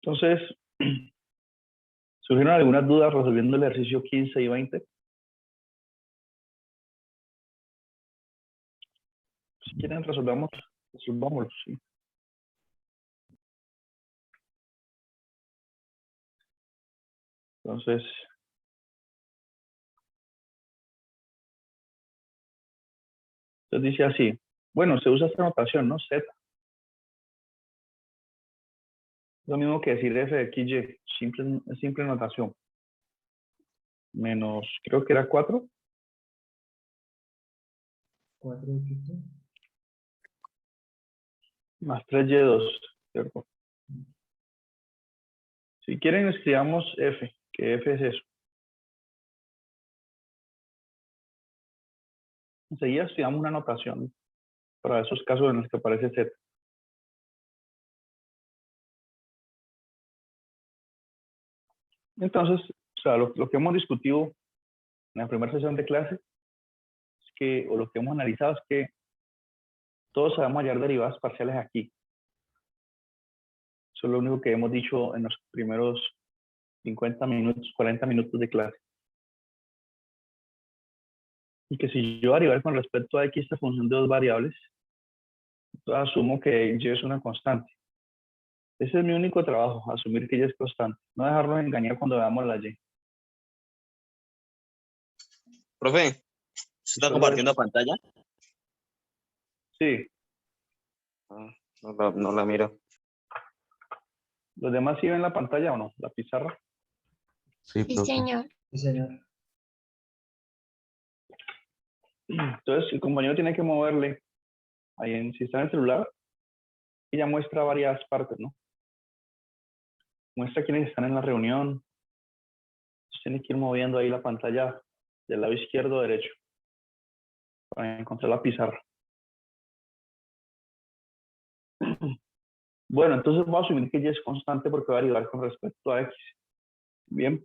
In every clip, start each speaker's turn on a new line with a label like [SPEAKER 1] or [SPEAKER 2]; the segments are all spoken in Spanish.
[SPEAKER 1] Entonces, ¿surgieron algunas dudas resolviendo el ejercicio 15 y 20? Si quieren, resolvámoslo, sí. Entonces, dice así. Bueno, se usa esta notación, ¿no? Z. Lo mismo que decir f de x, y. Simple notación. Menos, creo que era 4.
[SPEAKER 2] 4x
[SPEAKER 1] Más 3y2, ¿cierto? Si quieren, escribamos f, que f es eso. Enseguida estudiamos una notación para esos casos en los que aparece z. Entonces, o sea, lo que hemos discutido en la primera sesión de clase es que, o lo que hemos analizado es que todos sabemos hallar derivadas parciales aquí. Eso es lo único que hemos dicho en los primeros 50 minutos, 40 minutos de clase. Y que si yo derivar con respecto a x esta función de dos variables, entonces asumo que y es una constante. Ese es mi único trabajo, asumir que y es constante. No dejarnos engañar cuando veamos la y.
[SPEAKER 3] Profe, ¿se está
[SPEAKER 1] Solo
[SPEAKER 3] compartiendo
[SPEAKER 1] eso.
[SPEAKER 3] pantalla?
[SPEAKER 1] Sí.
[SPEAKER 3] No la miro.
[SPEAKER 1] ¿Los demás sí ven la pantalla o no? La pizarra.
[SPEAKER 4] Sí,
[SPEAKER 5] Sí,
[SPEAKER 4] profe.
[SPEAKER 5] señor.
[SPEAKER 2] Sí, señor.
[SPEAKER 1] Entonces, el compañero tiene que moverle. Ahí si está en el celular, ella muestra varias partes, ¿no? Muestra quiénes están en la reunión. Entonces, tiene que ir moviendo ahí la pantalla del lado izquierdo o derecho para encontrar la pizarra. Bueno, entonces voy a asumir que y es constante porque va a derivar con respecto a x. Bien.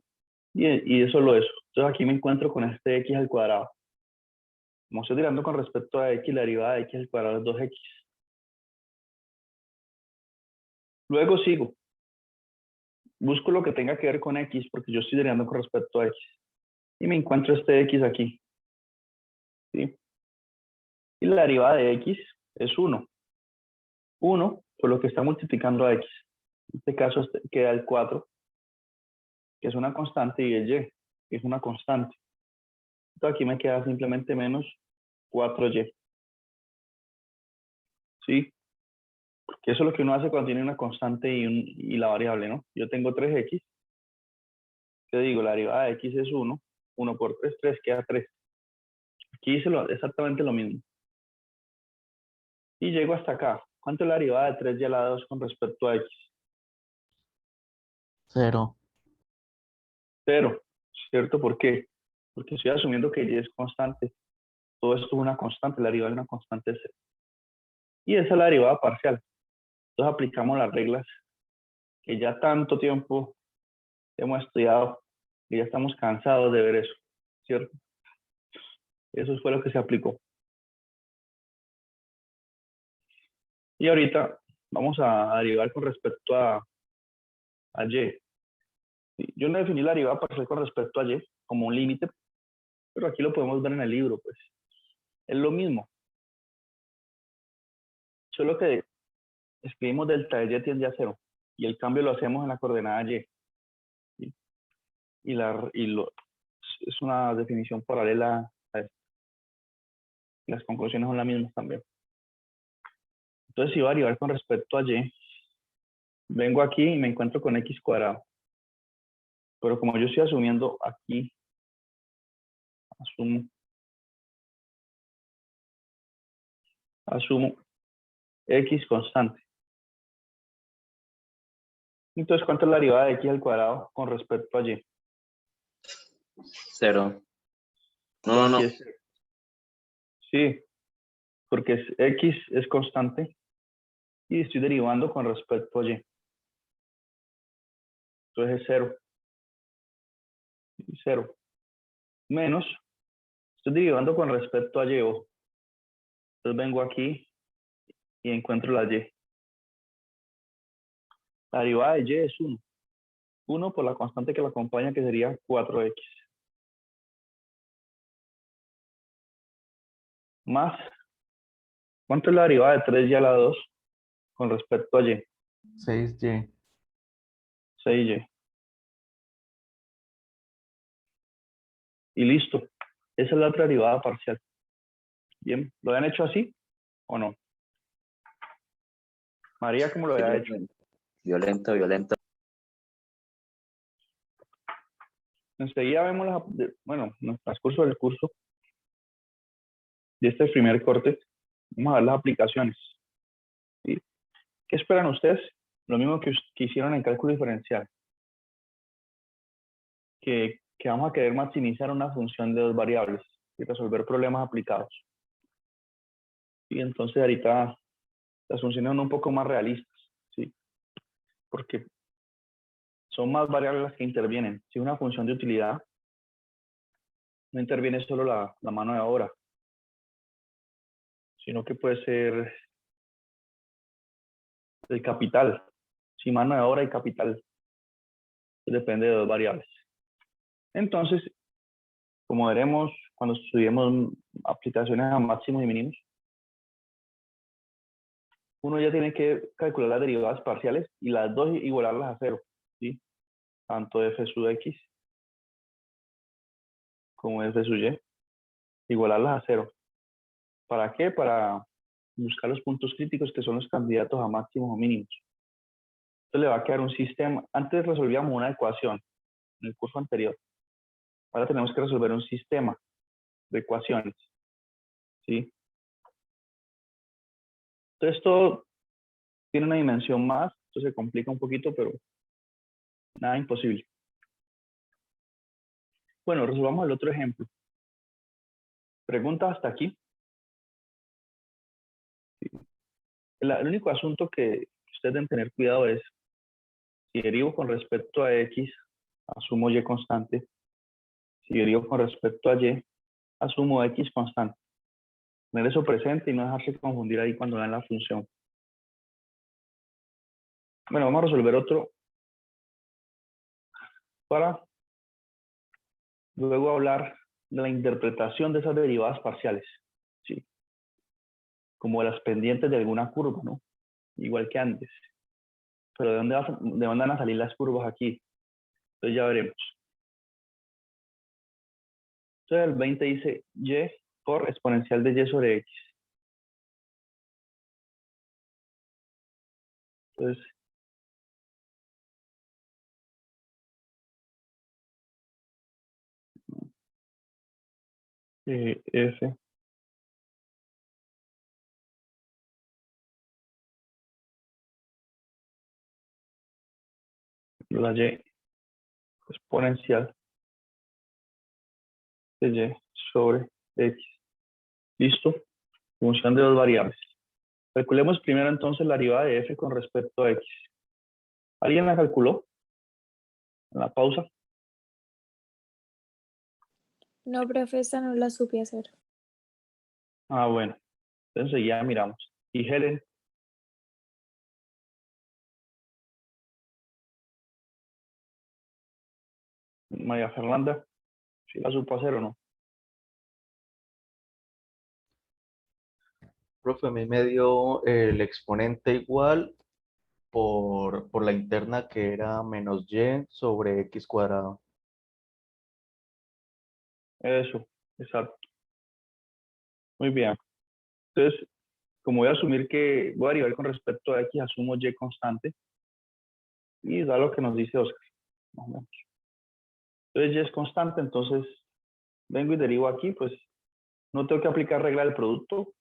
[SPEAKER 1] Y es solo eso. Entonces aquí me encuentro con este x al cuadrado. Como estoy derivando con respecto a x, la derivada de x al cuadrado es 2x. Luego sigo. Busco lo que tenga que ver con x porque yo estoy derivando con respecto a x. Y me encuentro este x aquí. ¿Sí? Y la derivada de x es 1. 1 por lo que está multiplicando a x. En este caso queda el 4, que es una constante, y el y, que es una constante. Entonces aquí me queda simplemente menos 4y. ¿Sí? Porque eso es lo que uno hace cuando tiene una constante y la variable, ¿no? Yo tengo 3x. Te digo, la derivada de x es 1. 1 por 3, 3, queda 3. Aquí hice exactamente lo mismo. Y llego hasta acá. ¿Cuánto es la derivada de 3y a la 2 con respecto a x?
[SPEAKER 4] 0.
[SPEAKER 1] 0. ¿Cierto? ¿Por qué? Porque estoy asumiendo que y es constante. Todo esto es una constante. La derivada de una constante es 0. Y esa es la derivada parcial. Entonces aplicamos las reglas que ya tanto tiempo hemos estudiado y ya estamos cansados de ver eso. ¿Cierto? Eso fue lo que se aplicó. Y ahorita vamos a derivar con respecto a y. Yo no definí la derivada parcial con respecto a y como un límite, pero aquí lo podemos ver en el libro, pues. Es lo mismo. Solo que escribimos delta de y tiende a 0. Y el cambio lo hacemos en la coordenada y. ¿Sí? Es una definición paralela a esto. Las conclusiones son las mismas también. Entonces, si voy a derivar con respecto a y, vengo aquí y me encuentro con x cuadrado. Pero como yo estoy asumiendo aquí, asumo x constante. Entonces, ¿cuánto es la derivada de x al cuadrado con respecto a y?
[SPEAKER 3] 0. No.
[SPEAKER 1] Aquí es 0. Sí, porque x es constante y estoy derivando con respecto a y. Entonces es 0. 0. Menos, estoy derivando con respecto a y. Entonces vengo aquí y encuentro la y. La derivada de y es 1. 1 por la constante que la acompaña, que sería 4x. Más, ¿cuánto es la derivada de 3y a la 2 con respecto a y?
[SPEAKER 4] 6y.
[SPEAKER 1] 6y. Y listo. Esa es la otra derivada parcial. Bien, ¿lo habían hecho así o no? María, ¿cómo lo había hecho?
[SPEAKER 3] Violento, violento.
[SPEAKER 1] Enseguida vemos, bueno, en el transcurso del curso, de este primer corte, vamos a ver las aplicaciones. ¿Sí? ¿Qué esperan ustedes? Lo mismo que hicieron en cálculo diferencial. Que vamos a querer maximizar una función de dos variables y resolver problemas aplicados. Y entonces ahorita las funciones son un poco más realistas, ¿sí? Porque son más variables las que intervienen. Si una función de utilidad, no interviene solo la mano de obra, sino que puede ser el capital. Si mano de obra y capital, depende de dos variables. Entonces, como veremos cuando estudiemos aplicaciones a máximos y mínimos, uno ya tiene que calcular las derivadas parciales y las dos igualarlas a cero, ¿sí? Tanto f sub x como f sub y, igualarlas a cero. ¿Para qué? Para buscar los puntos críticos, que son los candidatos a máximos o mínimos. Entonces le va a quedar un sistema. Antes resolvíamos una ecuación en el curso anterior. Ahora tenemos que resolver un sistema de ecuaciones, ¿sí? Entonces esto tiene una dimensión más, esto se complica un poquito, pero nada imposible. Bueno, resolvamos el otro ejemplo. Pregunta hasta aquí. El único asunto que ustedes deben tener cuidado es, si derivo con respecto a x, asumo y constante. Si derivo con respecto a y, asumo x constante. Tener eso presente y no dejarse confundir ahí cuando dan la función. Bueno, vamos a resolver otro para luego hablar de la interpretación de esas derivadas parciales, ¿sí? Como las pendientes de alguna curva, ¿no? Igual que antes. Pero de dónde van a salir las curvas aquí? Entonces ya veremos. Entonces el 20 dice y por exponencial de y sobre x. Entonces, f la y exponencial de y sobre x. ¿Listo? Función de dos variables. Calculemos primero entonces la derivada de f con respecto a x. ¿Alguien la calculó? En la pausa.
[SPEAKER 5] No, profe, esta no la supe hacer.
[SPEAKER 1] Ah, bueno. Entonces ya miramos. Y Helen. María Fernanda. ¿Sí la supo hacer o no?
[SPEAKER 4] Profe, a mí me dio el exponente igual por la interna, que era menos y sobre x cuadrado.
[SPEAKER 1] Eso. Exacto. Muy bien. Entonces, como voy a asumir que voy a derivar con respecto a x, asumo y constante. Y da lo que nos dice Oscar. Más o menos. Entonces y es constante, entonces vengo y derivo aquí, pues no tengo que aplicar regla del producto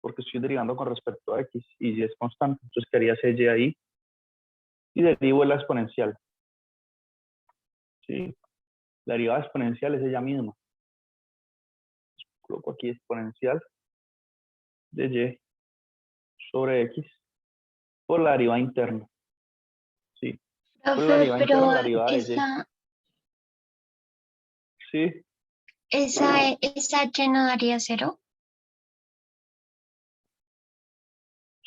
[SPEAKER 1] porque estoy derivando con respecto a x y y es constante. Entonces quedaría ese y ahí y derivo la exponencial. ¿Sí? La derivada exponencial es ella misma. Coloco aquí exponencial de y sobre x por la derivada interna. ¿Sí? Por la
[SPEAKER 6] Profe,
[SPEAKER 1] derivada
[SPEAKER 6] pero
[SPEAKER 1] interna, la derivada de y. ¿Sí?
[SPEAKER 6] esa y no daría cero.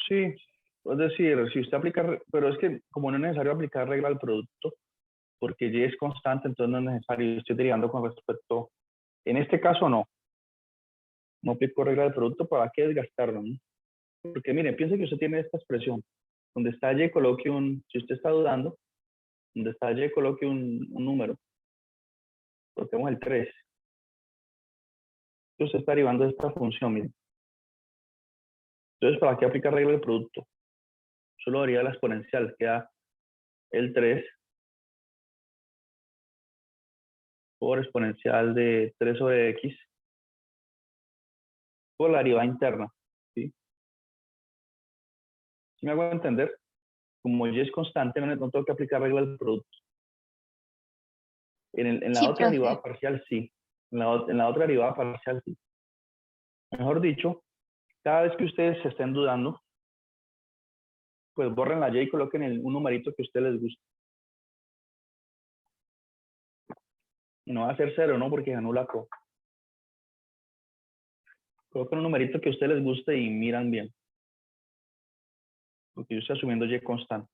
[SPEAKER 1] Sí. Es decir, si usted aplica, pero es que como no es necesario aplicar regla al producto, porque Y es constante, entonces no es necesario. Estoy derivando con respecto, en este caso no aplico regla del producto, ¿para qué desgastarlo? ¿No? Porque mire, piense que usted tiene esta expresión, donde está Y coloque si usted está dudando, donde está Y coloque un número, coloquemos el 3. Entonces está derivando de esta función, mire. Entonces, ¿para qué aplicar regla del producto? Solo deriva la exponencial, queda el 3 por exponencial de 3 sobre X por la derivada interna. ¿Sí? ¿Sí me hago entender? Como Y es constante, no tengo que aplicar regla del producto. En la
[SPEAKER 6] Sí,
[SPEAKER 1] otra
[SPEAKER 6] profe.
[SPEAKER 1] derivada parcial, sí. En la otra derivada parcial, sí. Mejor dicho, cada vez que ustedes se estén dudando, pues borren la Y y coloquen un numerito que a ustedes les guste. Y no va a ser 0, ¿no? Porque se anula todo. Coloquen un numerito que a ustedes les guste y miran bien. Porque yo estoy asumiendo Y constante.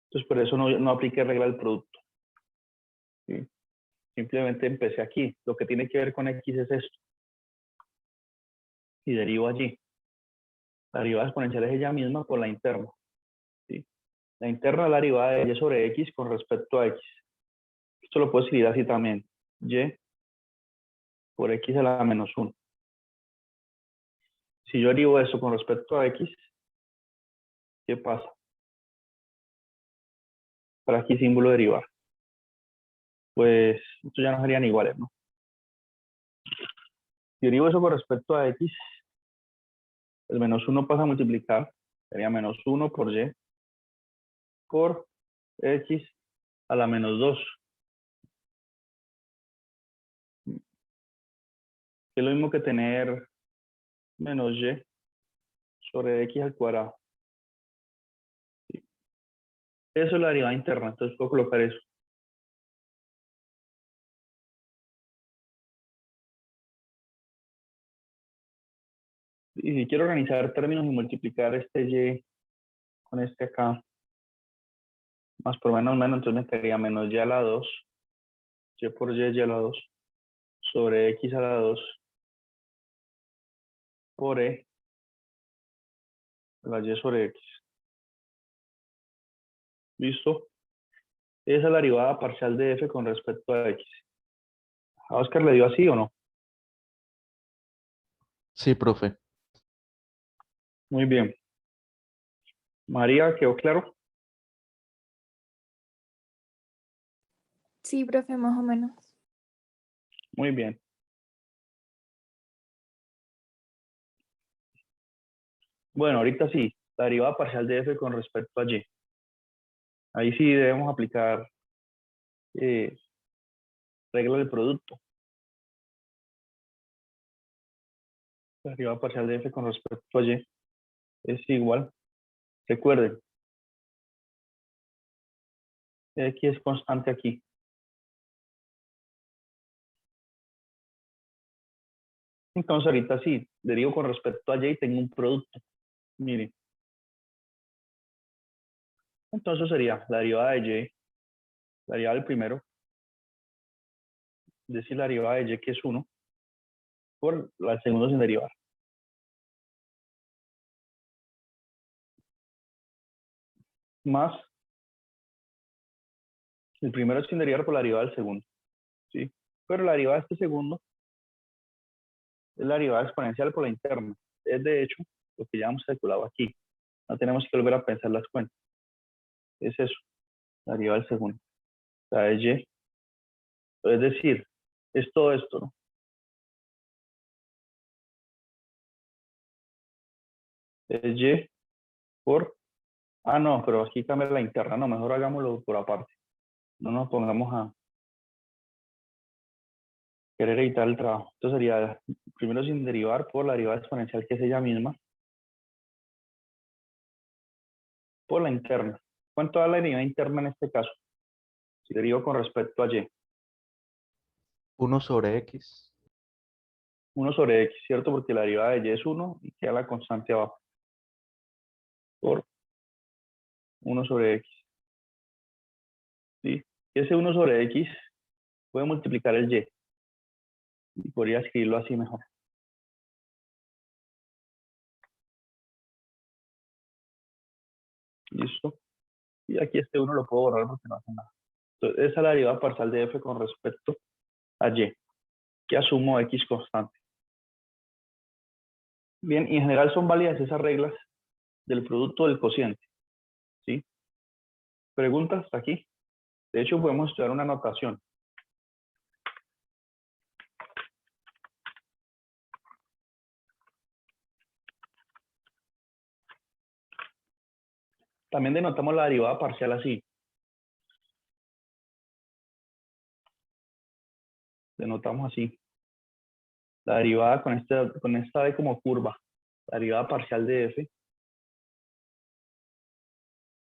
[SPEAKER 1] Entonces, por eso no apliqué regla del producto. ¿Sí? Simplemente empecé aquí. Lo que tiene que ver con X es esto. Y derivo allí. La derivada exponencial es ella misma por la interna. ¿Sí? La interna es la derivada de Y sobre X con respecto a X. Esto lo puedo escribir así también. Y por X a la menos 1. Si yo derivo eso con respecto a X, ¿qué pasa? Para aquí símbolo derivar. Pues estos ya no serían iguales, ¿no? Si derivo eso con respecto a X, el menos 1 pasa a multiplicar. Sería menos 1 por Y por X a la menos 2. Que es lo mismo que tener menos Y sobre X al cuadrado. ¿Sí? Eso es la derivada interna, entonces puedo colocar eso. Y si quiero organizar términos y multiplicar este Y con este acá, más por menos, entonces me quedaría menos Y a la 2, Y por Y a la 2, sobre X a la 2, por E, la Y sobre X. ¿Listo? Esa es la derivada parcial de F con respecto a X. ¿A Oscar le dio así o no?
[SPEAKER 4] Sí, profe.
[SPEAKER 1] Muy bien. María, ¿quedó claro?
[SPEAKER 5] Sí, profe, más o menos.
[SPEAKER 1] Muy bien. Bueno, ahorita sí, la derivada parcial de F con respecto a Y. Ahí sí debemos aplicar regla del producto. La derivada parcial de F con respecto a Y es igual. Recuerden, X es constante aquí. Entonces ahorita sí, derivo con respecto a Y y tengo un producto. Miren. Entonces sería la derivada de Y, la derivada del primero, es decir, la derivada de Y que es 1, por el segundo sin derivar. Más el primero sin derivar por la derivada del segundo. ¿Sí? Pero la derivada de este segundo es la derivada exponencial por la interna. Es de hecho lo que ya hemos calculado aquí. No tenemos que volver a pensar las cuentas. Es eso, la derivada del segundo. La de Y. Es decir, es todo esto, ¿no? Es Y por... Ah, no, pero aquí cambia la interna. No, mejor hagámoslo por aparte. No nos pongamos a querer editar el trabajo. Entonces sería primero sin derivar por la derivada exponencial que es ella misma, por la interna. ¿Cuánto da la derivada interna en este caso? Si derivo con respecto a Y.
[SPEAKER 4] 1 sobre X.
[SPEAKER 1] 1 sobre x, ¿cierto? Porque la derivada de y es 1 y queda la constante abajo. Por 1 sobre x. ¿Sí? Ese 1 sobre x puede multiplicar el y. Y podría escribirlo así mejor. Listo. Y aquí este 1 lo puedo borrar porque no hace nada. Entonces, esa es la derivada parcial de f con respecto a y, que asumo x constante. Bien, y en general son válidas esas reglas del producto del cociente. ¿Sí? ¿Preguntas hasta aquí? De hecho, podemos estudiar una notación. También denotamos la derivada parcial así. Denotamos así. La derivada con esta D como curva. La derivada parcial de f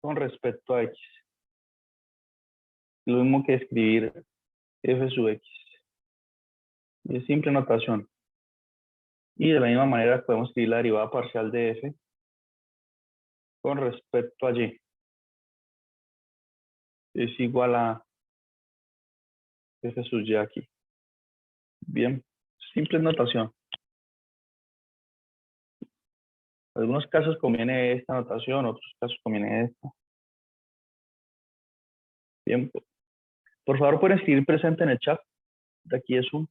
[SPEAKER 1] con respecto a x. Lo mismo que escribir f sub x. Es simple notación. Y de la misma manera podemos escribir la derivada parcial de f con respecto a y. Es igual a f sub y aquí. Bien, simple notación. En algunos casos conviene esta notación, otros casos conviene esta. Bien, por favor pueden escribir presente en el chat. De aquí es un.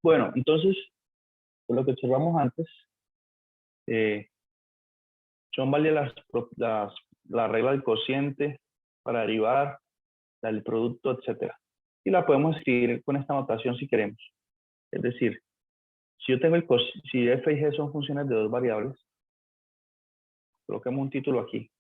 [SPEAKER 1] Bueno, entonces, por lo que observamos antes, son válidas la regla del cociente para derivar, la del producto, etcétera. Y la podemos escribir con esta notación si queremos. Es decir, si yo tengo si f y g son funciones de dos variables, coloquemos un título aquí.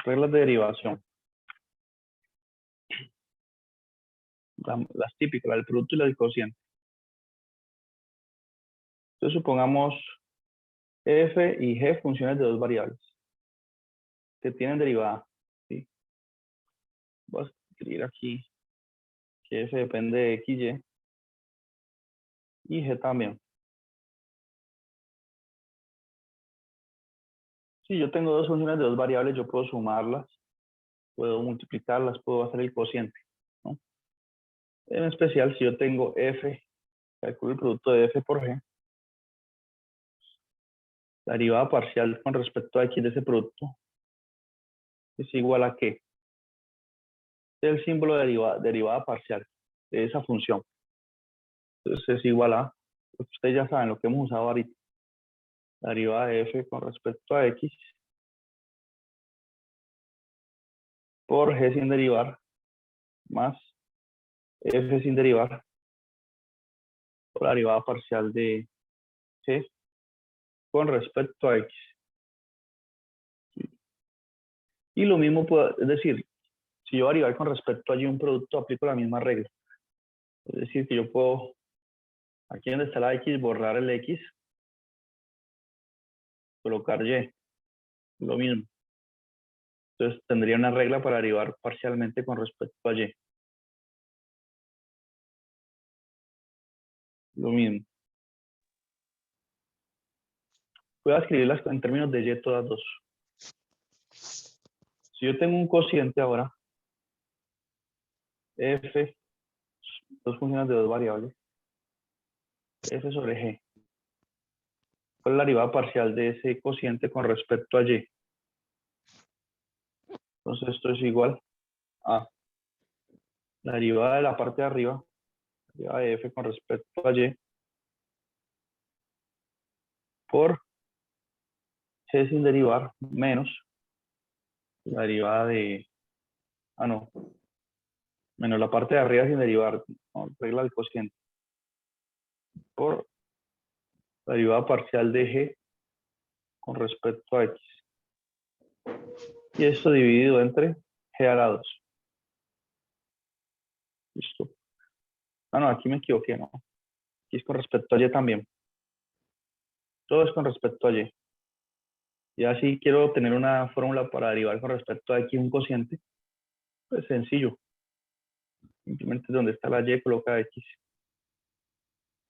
[SPEAKER 1] Reglas de derivación. Las típicas, la del producto y la del cociente. Entonces supongamos f y g funciones de dos variables que tienen derivada. ¿Sí? Voy a escribir aquí que f depende de x, y g también. Si yo tengo dos funciones de dos variables, yo puedo sumarlas, puedo multiplicarlas, puedo hacer el cociente, ¿no? En especial, si yo tengo f, calculo el producto de f por g, la derivada parcial con respecto a x de ese producto es igual a ¿qué? El símbolo de derivada parcial de esa función. Entonces es igual a, ustedes ya saben lo que hemos usado ahorita, la derivada de f con respecto a x por g sin derivar más f sin derivar por la derivada parcial de g con respecto a x. Y lo mismo puedo, es decir, si yo derivar con respecto a y un producto, aplico la misma regla. Es decir, que yo puedo, aquí donde está la x, borrar el x, colocar y, lo mismo. Entonces tendría una regla para derivar parcialmente con respecto a y. Lo mismo. Voy a escribirlas en términos de y todas dos. Si yo tengo un cociente ahora, f, dos funciones de dos variables, f sobre g. ¿Cuál es la derivada parcial de ese cociente con respecto a y? Entonces esto es igual a la derivada de la parte de arriba, la derivada de f con respecto a y, por g sin derivar menos la derivada de, menos la parte de arriba sin derivar, ¿no? Regla del cociente, por la derivada parcial de g con respecto a x. Y esto dividido entre g a la 2. Listo. Aquí me equivoqué, ¿no? X con respecto a Y también. Todo es con respecto a Y. Y así quiero tener una fórmula para derivar con respecto a X un cociente. Pues sencillo. Simplemente donde está la Y coloca X.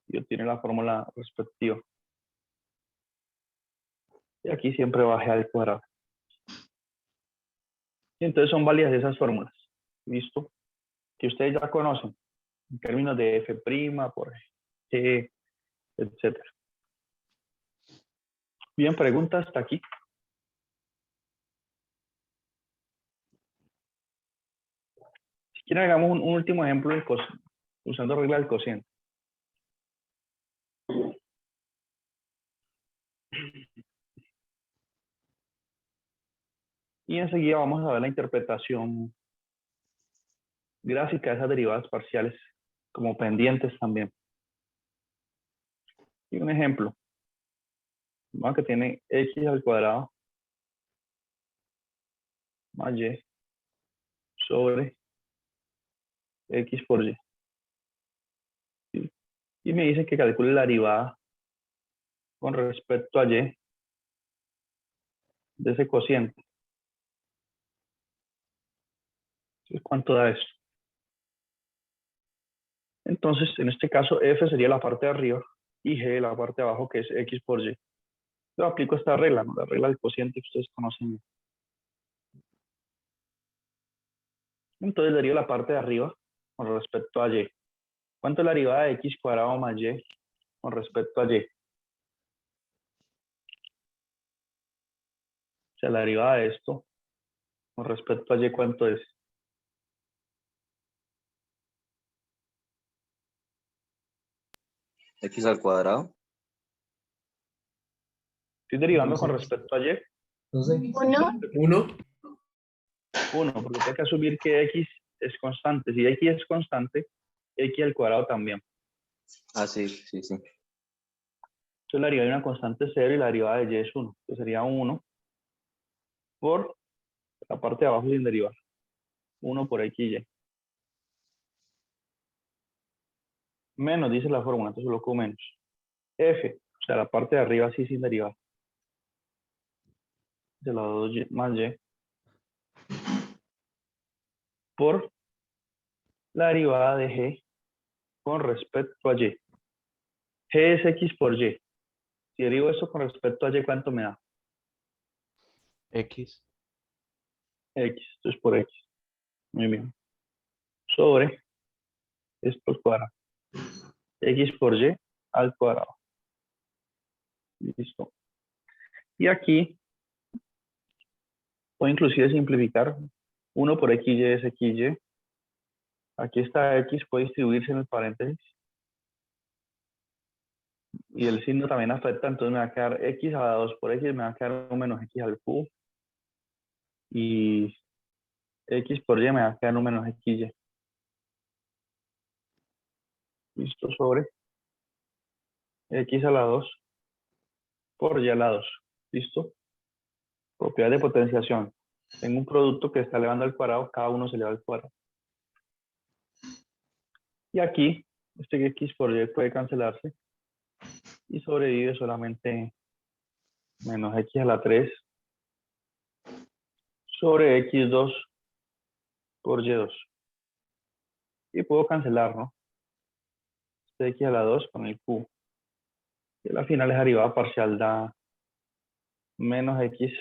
[SPEAKER 1] Y obtiene la fórmula respectiva. Y aquí siempre va G al cuadrado. Y entonces son válidas esas fórmulas. ¿Listo? Que ustedes ya conocen. En términos de F' por G, etc. Bien, preguntas hasta aquí. Si quieren, hagamos un último ejemplo del usando regla del cociente. Y enseguida vamos a ver la interpretación gráfica de esas derivadas parciales como pendientes también. Y un ejemplo. Vamos que tiene X al cuadrado más Y sobre X por Y. ¿Sí? Y me dice que calcule la derivada con respecto a Y de ese cociente. Entonces, ¿cuánto da esto? Entonces, en este caso, F sería la parte de arriba y G la parte de abajo, que es X por Y. Yo aplico esta regla, ¿no? La regla del cociente que ustedes conocen. Entonces, derivo la parte de arriba con respecto a Y. ¿Cuánto es la derivada de X cuadrado más Y con respecto a Y? O sea, la derivada de esto con respecto a Y, ¿cuánto es?
[SPEAKER 3] X al cuadrado.
[SPEAKER 1] Estoy derivando con
[SPEAKER 2] 2x.
[SPEAKER 1] respecto a Y.
[SPEAKER 2] 2x.
[SPEAKER 6] 1,
[SPEAKER 2] 1.
[SPEAKER 1] 1, porque tengo que asumir que X es constante. Si X es constante, X al cuadrado también.
[SPEAKER 3] Ah, sí, sí, sí.
[SPEAKER 1] Entonces la derivada de una constante es 0 y la derivada de Y es 1. Entonces sería 1 por la parte de abajo sin derivar. 1 por X y Y. Menos, dice la fórmula, entonces coloco menos. F, o sea, la parte de arriba sí sin derivar. De la 2Y más Y. Por la derivada de G con respecto a Y. G es X por Y. Si derivo eso con respecto a Y, ¿cuánto me da?
[SPEAKER 4] X.
[SPEAKER 1] X, entonces por X. Muy bien. Sobre esto al cuadrado. X por Y al cuadrado. Listo. Y aquí puedo inclusive simplificar. 1 por XY es XY. Aquí está X, puede distribuirse en el paréntesis. Y el signo también afecta, entonces me va a quedar X a la 2 por X, me va a quedar 1 menos X al cubo. Y X por Y me va a quedar 1 menos XY. Listo, sobre X a la 2 por Y a la 2. ¿Listo? Propiedad de potenciación. Tengo un producto que está elevando al cuadrado, cada uno se eleva al cuadrado. Y aquí, este X por Y puede cancelarse y sobrevive solamente menos X a la 3 sobre X2 por Y2. Y puedo cancelar, ¿no? Este X a la 2 con el Q. Y a la final es derivada parcial da menos X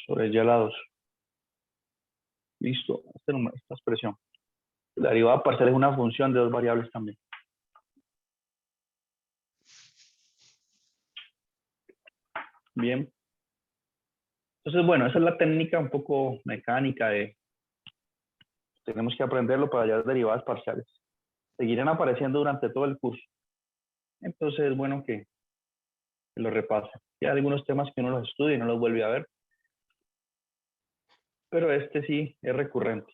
[SPEAKER 1] sobre Y a la 2. Listo, esta expresión. La derivada parcial es una función de dos variables también. Bien. Entonces, bueno, esa es la técnica un poco mecánica de... Tenemos que aprenderlo para hallar derivadas parciales. Seguirán apareciendo durante todo el curso. Entonces es bueno que lo repase. Hay algunos temas que uno los estudia y no los vuelve a ver. Pero este sí es recurrente.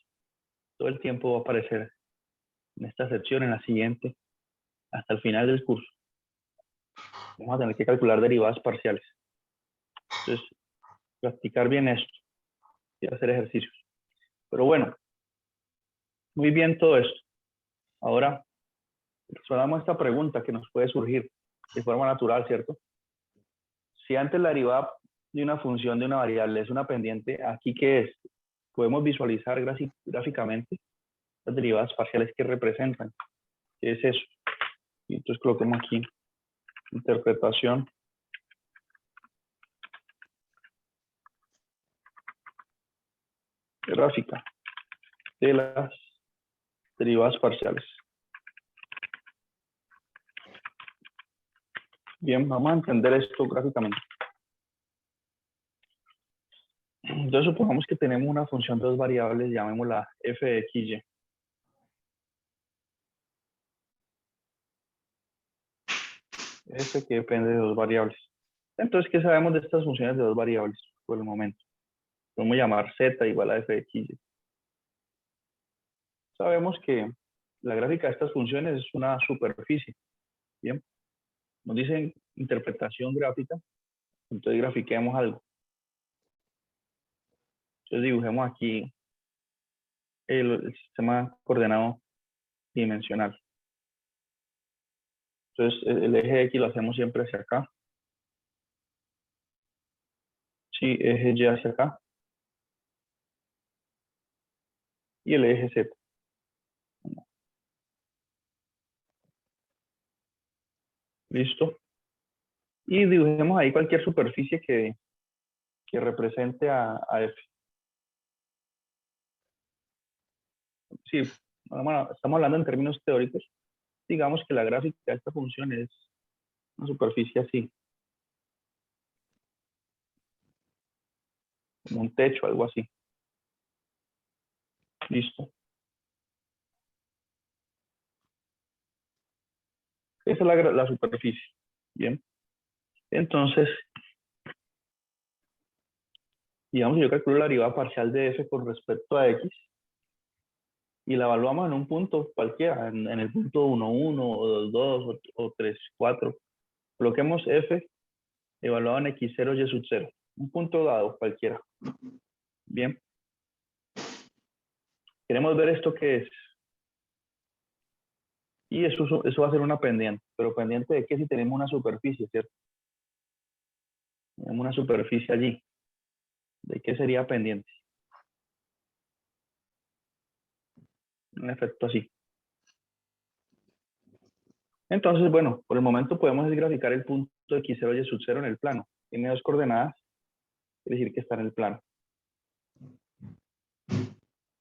[SPEAKER 1] Todo el tiempo va a aparecer en esta sección, en la siguiente, hasta el final del curso. Vamos a tener que calcular derivadas parciales. Entonces, practicar bien esto y hacer ejercicios. Pero bueno, muy bien todo esto. Ahora Resolvamos esta pregunta que nos puede surgir de forma natural, ¿cierto? Si antes la derivada de una función de una variable es una pendiente, ¿aquí qué es? Podemos visualizar gráficamente las derivadas parciales que representan. ¿Qué es eso? Y entonces coloquemos aquí interpretación gráfica de las derivadas parciales. Bien, vamos a entender esto gráficamente. Entonces supongamos que tenemos una función de dos variables, llamémosla f de x, y. F que depende de dos variables. Entonces, ¿qué sabemos de estas funciones de dos variables por el momento? Podemos llamar z igual a f de x, y. Sabemos que la gráfica de estas funciones es una superficie. Bien, nos dicen interpretación gráfica, entonces grafiquemos algo. Entonces dibujemos aquí el sistema coordenado dimensional. Entonces el eje X lo hacemos siempre hacia acá. Sí, eje Y hacia acá. Y el eje Z. Listo. Y dibujemos ahí cualquier superficie que represente a F. Sí, bueno, estamos hablando en términos teóricos. Digamos que la gráfica de esta función es una superficie así. Como un techo, algo así. Listo. Esa es la superficie. Bien. Entonces, digamos que yo calculo la derivada parcial de F con respecto a X y la evaluamos en un punto cualquiera, en el punto 1, 1, o 2, 2, o 3, 4. Coloquemos F evaluado en X0, Y sub 0. Un punto dado cualquiera. Bien. Queremos ver esto qué es. Y eso va a ser una pendiente. ¿Pero pendiente de qué? Si tenemos una superficie, ¿cierto? Tenemos una superficie allí. ¿De qué sería pendiente? Un efecto así. Entonces, bueno, por el momento podemos graficar el punto X0, Y sub 0 en el plano. Tiene dos coordenadas, quiere decir que está en el plano.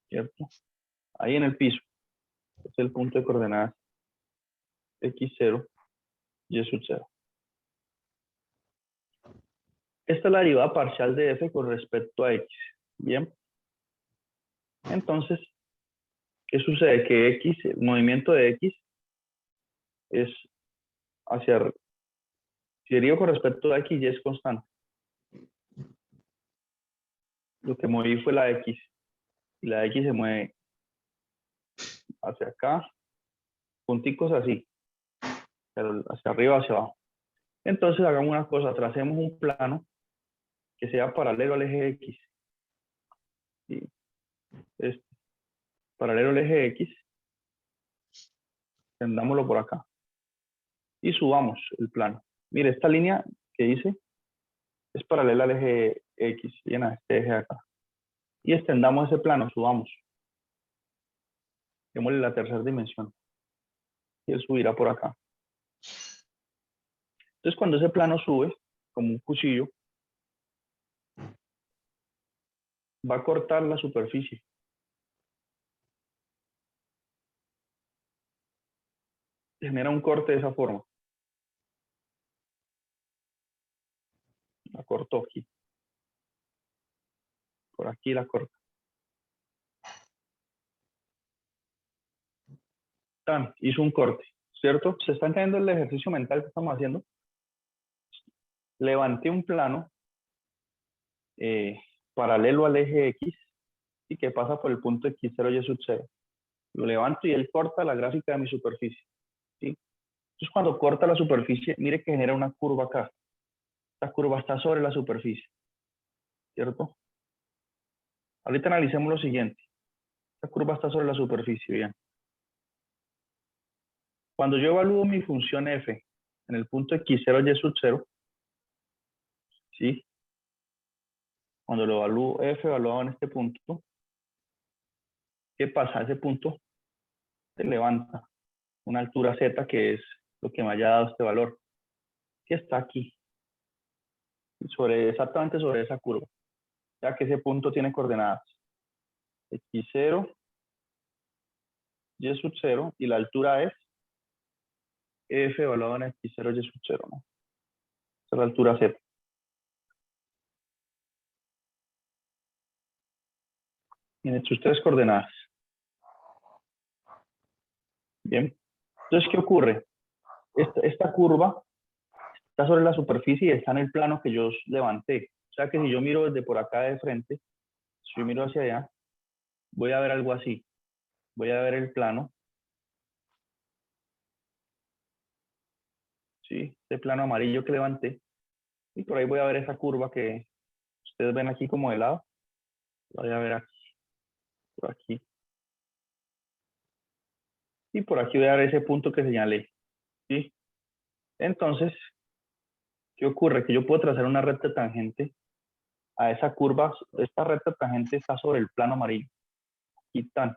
[SPEAKER 1] ¿Cierto? Ahí en el piso. Este es el punto de coordenadas X0, Y sub 0. Esta es la derivada parcial de F con respecto a X. Bien. Entonces, ¿qué sucede? Que X, el movimiento de X es hacia arriba. Si derivo con respecto a X, Y es constante. Lo que moví fue la X. Y la X se mueve hacia acá, punticos así. Pero hacia arriba, hacia abajo. Entonces, hagamos una cosa. Tracemos un plano que sea paralelo al eje X. ¿Sí? Paralelo al eje X. Tendámoslo por acá. Y subamos el plano. Mire, esta línea que dice es paralela al eje X, bien a este eje de acá. Y extendamos ese plano, subamos. Démosle la tercera dimensión. Y él subirá por acá. Entonces, cuando ese plano sube, como un cuchillo, va a cortar la superficie. Genera un corte de esa forma. La cortó aquí. Por aquí la corta. Hizo un corte, ¿cierto? ¿Se está entendiendo el ejercicio mental que estamos haciendo? Levanté un plano paralelo al eje X y que pasa por el punto X0, Y sub 0. Lo levanto y él corta la gráfica de mi superficie. ¿Sí? Entonces, cuando corta la superficie, mire que genera una curva acá. Esta curva está sobre la superficie, ¿cierto? Ahorita analicemos lo siguiente. Esta curva está sobre la superficie, bien. Cuando yo evalúo mi función f en el punto x0 y sub 0, ¿sí? Cuando lo evalúo f evaluado en este punto, ¿qué pasa? Ese punto se levanta una altura z, que es lo que me haya dado este valor, que está aquí, exactamente sobre esa curva, ya que ese punto tiene coordenadas x0, y sub 0, y la altura es f evaluado en x0 y sub 0, ¿no? Esa es la altura z. Tiene sus tres coordenadas. Bien. Entonces, ¿qué ocurre? Esta curva está sobre la superficie y está en el plano que yo levanté. O sea que si yo miro desde por acá de frente, si yo miro hacia allá, voy a ver algo así. Voy a ver el plano. ¿Sí? Este plano amarillo que levanté. Y por ahí voy a ver esa curva que ustedes ven aquí como de lado. Voy a ver aquí. Por aquí. Y por aquí voy a ver ese punto que señalé. ¿Sí? Entonces, ¿qué ocurre? Que yo puedo trazar una recta tangente a esa curva. Esta recta tangente está sobre el plano amarillo. Aquí tan.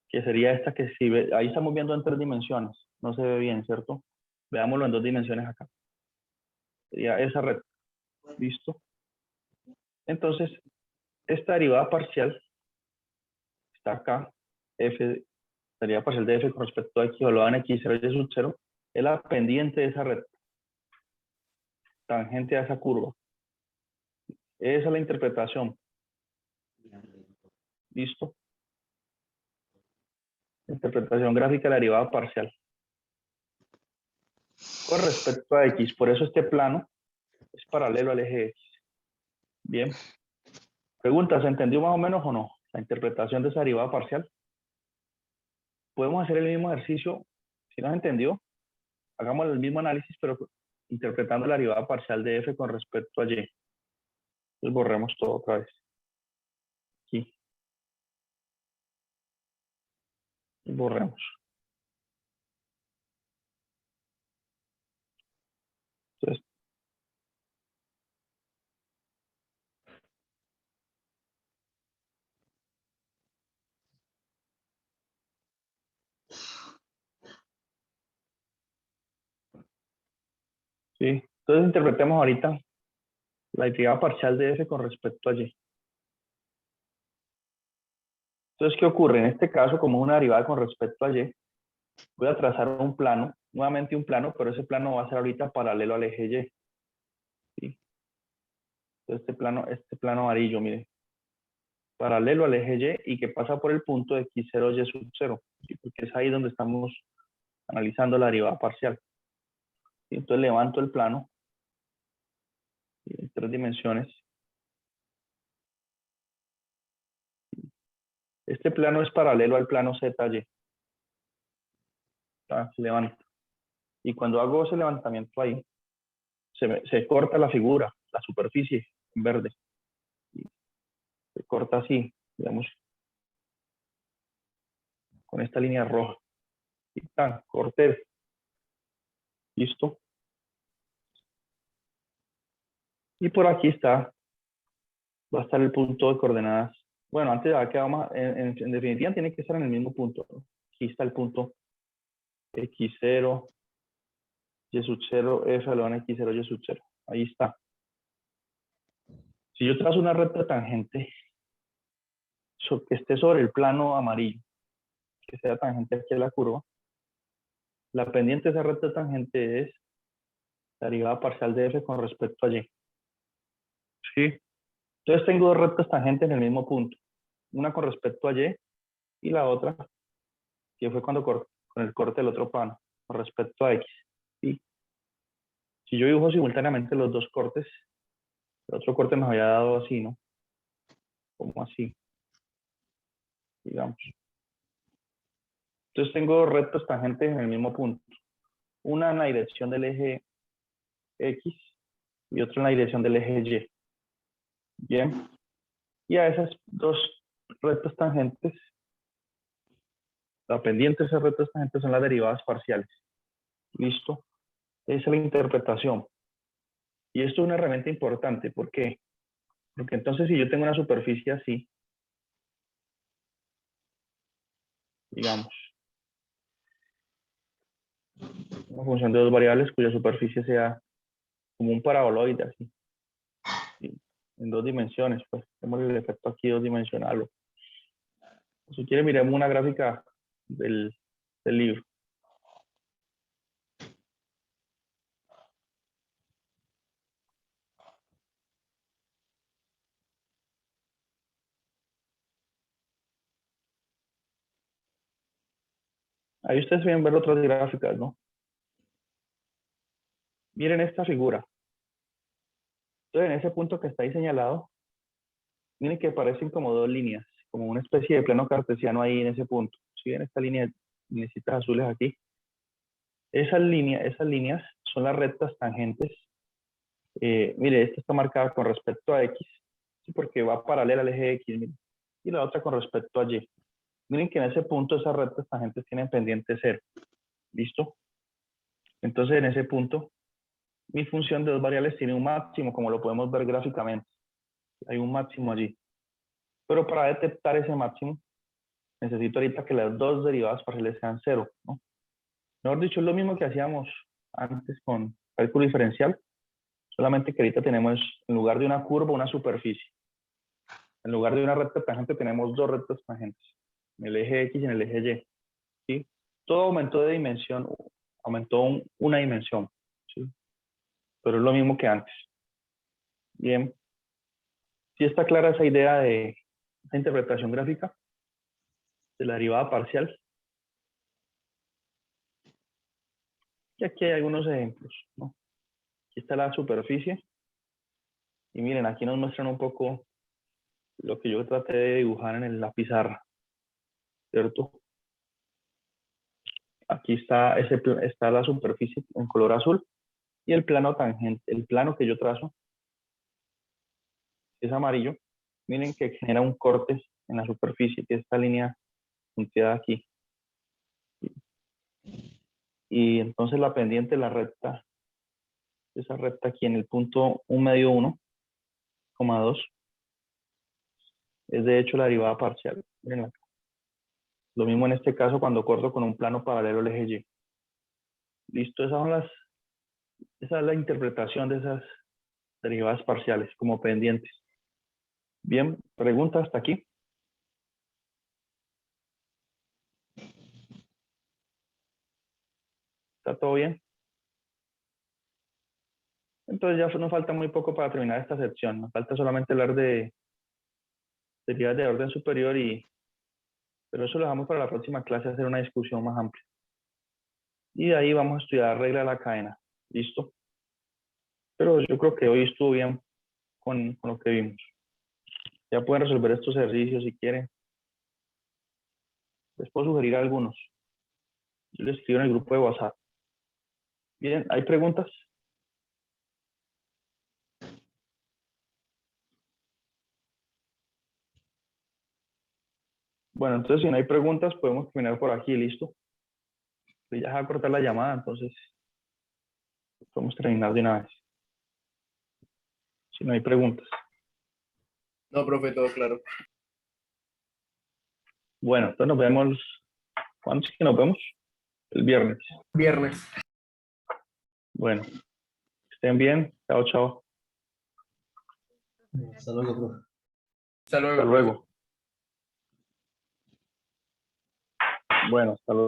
[SPEAKER 1] Que sería esta que si ve, ahí estamos viendo en 3 dimensiones. No se ve bien, ¿cierto? Veámoslo en 2 dimensiones acá. Sería esa recta. ¿Listo? Entonces, esta derivada parcial está acá. F, derivada parcial de f con respecto a x evaluada en x0 y sub 0, es la pendiente de esa recta. Tangente a esa curva. Esa es la interpretación. ¿Listo? Interpretación gráfica de la derivada parcial. Con respecto a x, por eso este plano es paralelo al eje x. Bien. Pregunta, ¿se entendió más o menos o no? La interpretación de esa derivada parcial. Podemos hacer el mismo ejercicio. Si no se entendió, hagamos el mismo análisis, pero interpretando la derivada parcial de f con respecto a y. Entonces borremos todo otra vez. Aquí. Y borremos. Entonces, sí. Entonces interpretemos ahorita la derivada parcial de f con respecto a y. Entonces, ¿qué ocurre? En este caso, como una derivada con respecto a y, voy a trazar un plano, nuevamente un plano, pero ese plano va a ser ahorita paralelo al eje y. ¿Sí? Entonces, este plano amarillo, mire, paralelo al eje y que pasa por el punto de x0 y sub 0, ¿sí? Porque es ahí donde estamos analizando la derivada parcial. ¿Sí? Entonces levanto el plano, ¿sí? En 3 dimensiones. Este plano es paralelo al plano ZY. Se levanta. Y cuando hago ese levantamiento ahí, se corta la figura, la superficie en verde. ¿Sí? Se corta así, digamos, con esta línea roja. Y tan, corté. Listo. Y por aquí va a estar el punto de coordenadas. Bueno, antes de que vamos, en definitiva tiene que estar en el mismo punto, ¿no? Aquí está el punto x0, y sub 0, f elevado en x0, y sub 0. Ahí está. Si yo trazo una recta tangente que esté sobre el plano amarillo, que sea tangente aquí a la curva, la pendiente de esa recta tangente es la derivada parcial de f con respecto a y. ¿Sí? Entonces tengo dos rectas tangentes en el mismo punto. Una con respecto a y la otra, que fue cuando con el corte del otro plano, con respecto a x. ¿Sí? Si yo dibujo simultáneamente los dos cortes, el otro corte nos había dado así, ¿no? Como así, digamos. Entonces tengo dos rectas tangentes en el mismo punto. Una en la dirección del eje X y otra en la dirección del eje Y. Bien. Y a esas dos rectas tangentes La pendiente, ese reto de esta gente son las derivadas parciales. ¿Listo? Esa es la interpretación. Y esto es una herramienta importante. ¿Por qué? Porque entonces si yo tengo una superficie así, digamos, una función de dos variables cuya superficie sea como un paraboloide así, ¿sí? En dos dimensiones, pues tenemos el efecto aquí dos-dimensional. Si quiere, miremos una gráfica del libro. Ahí ustedes pueden ver otras gráficas, ¿no? Miren esta figura. Entonces, en ese punto que está ahí señalado, miren que parecen como dos líneas, como una especie de plano cartesiano ahí en ese punto. Si ven esta línea, linecitas azules aquí. Esas líneas son las rectas tangentes. Mire, esta está marcada con respecto a X, ¿sí? Porque va paralela al eje X, miren. Y la otra con respecto a Y. Miren que en ese punto esas rectas tangentes tienen pendiente 0. ¿Listo? Entonces, en ese punto, mi función de dos variables tiene un máximo, como lo podemos ver gráficamente. Hay un máximo allí. Pero para detectar ese máximo, necesito ahorita que las dos derivadas parciales sean 0, ¿no? Mejor dicho, es lo mismo que hacíamos antes con cálculo diferencial, solamente que ahorita tenemos, en lugar de una curva, una superficie. En lugar de una recta tangente, tenemos dos rectas tangentes, en el eje X y en el eje Y. ¿Sí? Todo aumentó de dimensión, aumentó una dimensión, ¿sí? Pero es lo mismo que antes. Bien. ¿Sí está clara esa idea de esa interpretación gráfica de la derivada parcial? Y aquí hay algunos ejemplos, ¿no? Aquí está la superficie. Y miren, aquí nos muestran un poco lo que yo traté de dibujar en la pizarra, ¿cierto? Aquí está, está la superficie en color azul y el plano tangente, el plano que yo trazo es amarillo. Miren que genera un corte en la superficie, que es esta línea punteada aquí. Y entonces la pendiente, la recta, esa recta aquí en el punto 1 medio 1,2, es de hecho la derivada parcial. Miren acá. Lo mismo en este caso cuando corto con un plano paralelo al eje Y. Listo, esa es la interpretación de esas derivadas parciales como pendientes. Bien, pregunta hasta aquí. ¿Está todo bien? Entonces ya nos falta muy poco para terminar esta sección. Nos falta solamente hablar de derivadas de orden superior, pero eso lo dejamos para la próxima clase, hacer una discusión más amplia. Y de ahí vamos a estudiar regla de la cadena. ¿Listo? Pero yo creo que hoy estuvo bien con lo que vimos. Ya pueden resolver estos ejercicios si quieren. Les puedo sugerir algunos. Yo les escribo en el grupo de WhatsApp. Bien, ¿hay preguntas? Bueno, entonces si no hay preguntas, podemos terminar por aquí, ¿listo? Pues ya va a cortar la llamada, entonces podemos terminar de una vez. Si no hay preguntas.
[SPEAKER 7] No, profe, todo claro.
[SPEAKER 1] Bueno, entonces nos vemos. ¿Cuándo es que nos vemos? El viernes.
[SPEAKER 7] Viernes.
[SPEAKER 1] Bueno, estén bien. Chao, chao.
[SPEAKER 3] Hasta luego, profe.
[SPEAKER 7] Hasta luego,
[SPEAKER 1] Hasta
[SPEAKER 7] profe.
[SPEAKER 1] luego. Bueno, hasta luego.